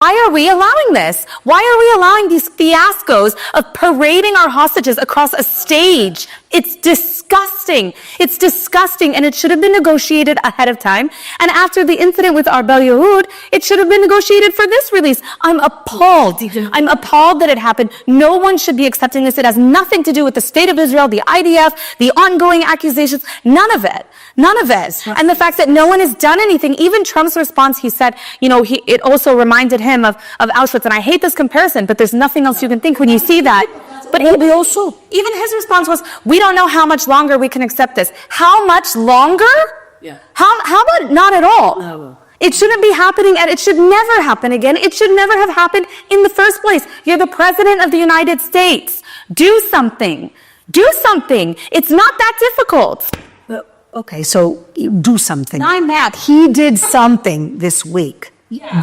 why are we allowing this? Why are we allowing these fiascos of parading our hostages across a stage? It's disgusting. It's disgusting, and it should have been negotiated ahead of time. And after the incident with Arbel Yehud, it should have been negotiated for this release. I'm appalled. I'm appalled that it happened. No one should be accepting this. It has nothing to do with the state of Israel, the IDF, the ongoing accusations. None of it. None of it. And the fact that no one has done anything. Even Trump's response, he said, it also reminded him of Auschwitz. And I hate this comparison, but there's nothing else you can think when you see that. But even his response was, we don't know how much longer we can accept this. How much longer? Yeah. How about not at all? It shouldn't be happening, and it should never happen again. It should never have happened in the first place. You're the president of the United States. Do something. Do something. It's not that difficult. Okay, so do something. I'm mad. He did something this week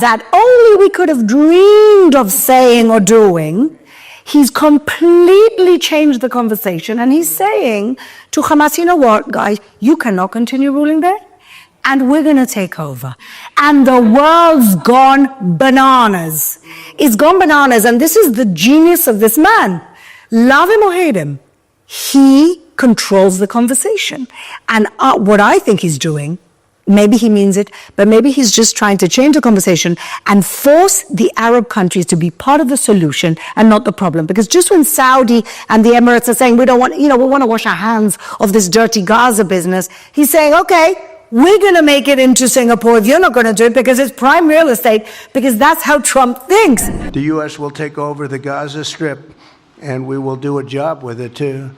that only we could have dreamed of saying or doing. He's completely changed the conversation, and he's saying to Hamas, you know what, guys, you cannot continue ruling there, and we're going to take over. And the world's gone bananas. It's gone bananas, and this is the genius of this man. Love him or hate him, he controls the conversation. And what I think he's doing, maybe he means it, but maybe he's just trying to change the conversation and force the Arab countries to be part of the solution and not the problem. Because just when Saudi and the Emirates are saying, we want to wash our hands of this dirty Gaza business, he's saying, okay, we're going to make it into Singapore if you're not going to do it because it's prime real estate, because that's how Trump thinks. The U.S. will take over the Gaza Strip, and we will do a job with it too.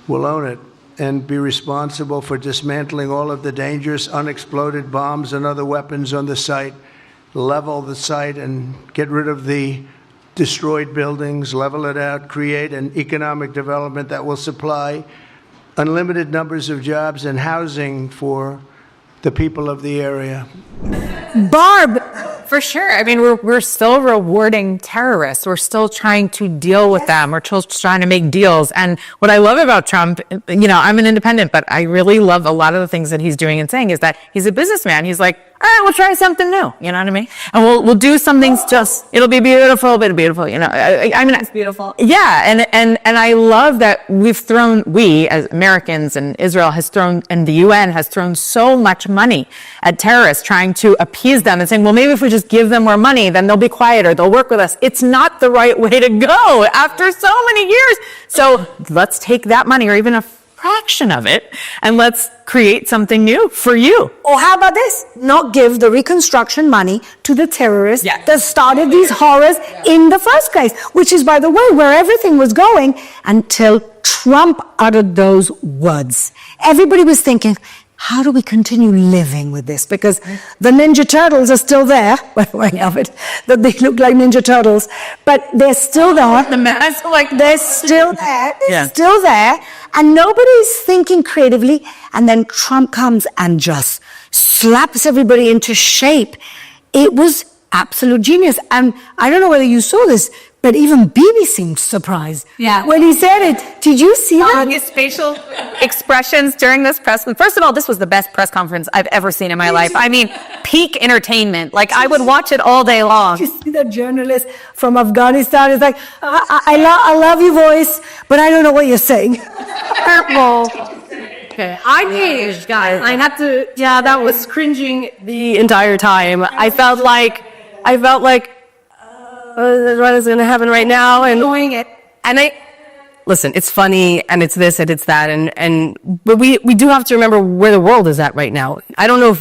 We'll own it and be responsible for dismantling all of the dangerous unexploded bombs and other weapons on the site, level the site and get rid of the destroyed buildings, level it out, create an economic development that will supply unlimited numbers of jobs and housing for the people of the area. Barb! For sure. I mean, we're still rewarding terrorists. We're still trying to deal with them. We're still trying to make deals. And what I love about Trump, I'm an independent, but I really love a lot of the things that he's doing and saying is that he's a businessman. He's like, all right, we'll try something new. You know what I mean? And we'll do some things it'll be beautiful, but beautiful, I mean, it's beautiful. Yeah. And I love that we as Americans and Israel and the UN has thrown so much money at terrorists trying to appease them and saying, well, maybe if we just give them more money, then they'll be quieter. They'll work with us. It's not the right way to go after so many years. So let's take that money or even a fraction of it and let's create something new for you. Or how about this? Not give the reconstruction money to the terrorists that started these horrors in the first place, which is, by the way, where everything was going until Trump uttered those words. Everybody was thinking, how do we continue living with this? Because the Ninja Turtles are still there. By the way, I love it that they look like Ninja Turtles, but they're still there. The mask, they're still there. They're still there. And nobody's thinking creatively. And then Trump comes and just slaps everybody into shape. It was absolute genius. And I don't know whether you saw this, but even Bibi seemed surprised when he said it. Did you see that? His facial expressions during this press. First of all, this was the best press conference I've ever seen in my life. I mean, peak entertainment. Like, I would watch it all day long. You see that journalist from Afghanistan is like, I love your voice, but I don't know what you're saying. Purple. Okay, I changed, guys. I had to, that was cringing the entire time. I felt like, what is going to happen right now? And doing it. And listen, it's funny, and it's this, and it's that, but we do have to remember where the world is at right now. I don't know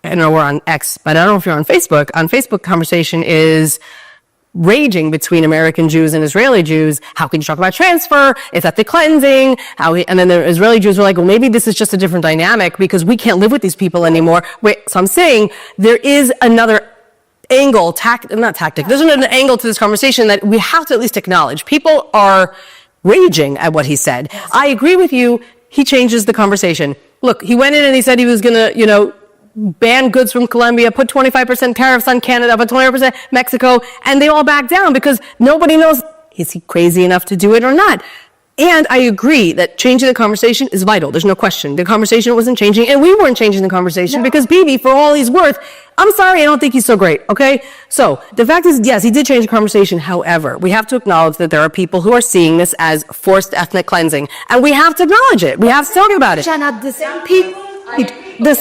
we're on X, but I don't know if you're on Facebook. On Facebook, conversation is raging between American Jews and Israeli Jews. How can you talk about transfer? Is ethnic cleansing? And then the Israeli Jews were like, well, maybe this is just a different dynamic because we can't live with these people anymore. So I'm saying there is another angle, there's an angle to this conversation that we have to at least acknowledge. People are raging at what he said. Yes. I agree with you. He changes the conversation. Look, he went in and he said he was going to, ban goods from Colombia, put 25% tariffs on Canada, put 20% Mexico, and they all backed down because nobody knows, is he crazy enough to do it or not? And I agree that changing the conversation is vital. There's no question. The conversation wasn't changing, and we weren't changing the conversation because Bibi, for all he's worth, I'm sorry, I don't think he's so great, okay? So the fact is, yes, he did change the conversation. However, we have to acknowledge that there are people who are seeing this as forced ethnic cleansing, and we have to acknowledge it. We have to talk about it. Jannat, the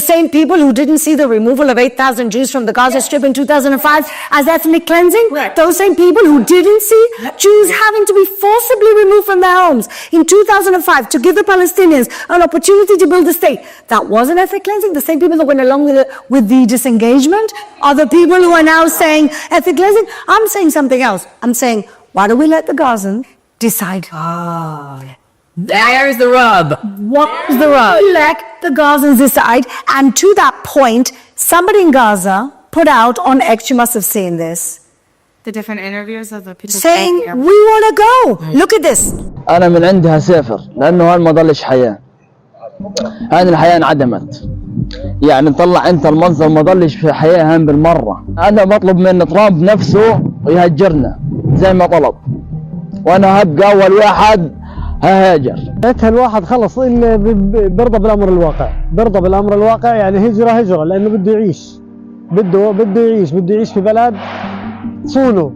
same people who didn't see the removal of 8,000 Jews from the Gaza Strip in 2005 as ethnic cleansing, those same people who didn't see Jews having to be forcibly removed from their homes in 2005 to give the Palestinians an opportunity to build a state, that wasn't ethnic cleansing. The same people that went along with the disengagement are the people who are now saying ethnic cleansing. I'm saying something else. I'm saying, why don't we let the Gazans decide? There's the rub. What is the rub? Let the Gazans decide. And to that point, somebody in Gaza put out on X, you must have seen this, The different interviews of the people saying, we want to go. Look at this. أنا من عندها سافر لأنه هون ما ضلش حياة. هذه الحياة انعدمت. يعني طلع أنت المنظر ما ضلش في حياة هم بالمرة. أنا بطلب من ترامب نفسه يهجرنا زي ما طلب. وأنا هبقى أول واحد هاجر. الواحد خلص اللي برضى بالأمر الواقع، برضى بالأمر الواقع، يعني هجرة لأنه بده يعيش، بده يعيش في بلد تصونه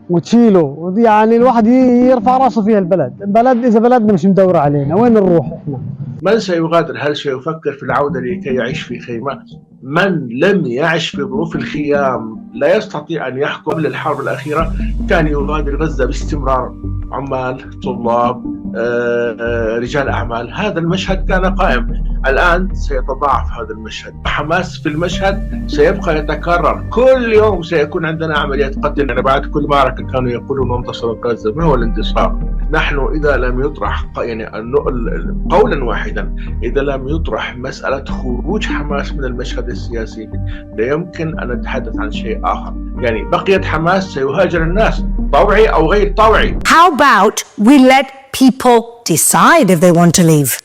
وتشيله، يعني الواحد يرفع راسه فيها البلد إذا بلدنا مش مدور علينا، وين نروح إحنا؟ من سيغادر؟ هل سيفكر في العودة لكي يعيش في خيمة؟ من لم يعش في ظروف الخيام لا يستطيع أن يحكم. قبل الحرب الأخيرة كان يغادر غزة باستمرار عمال، طلاب، رجال أعمال. هذا المشهد كان قائم. الآن سيتضاعف هذا المشهد. حماس في المشهد سيبقى يتكرر. كل يوم سيكون عندنا عمليات قتل. يعني بعد كل معركة كانوا يقولون انتصرت غزة. ما هو الانتصار؟ نحن إذا لم يطرح يعني قولا واحدا، إذا لم يطرح مسألة خروج حماس من المشهد السياسي، لا يمكن أن نتحدث عن شيء آخر. يعني بقيت حماس سيهاجر الناس طوعي أو غير طوعي. How about we let people decide if they want to leave?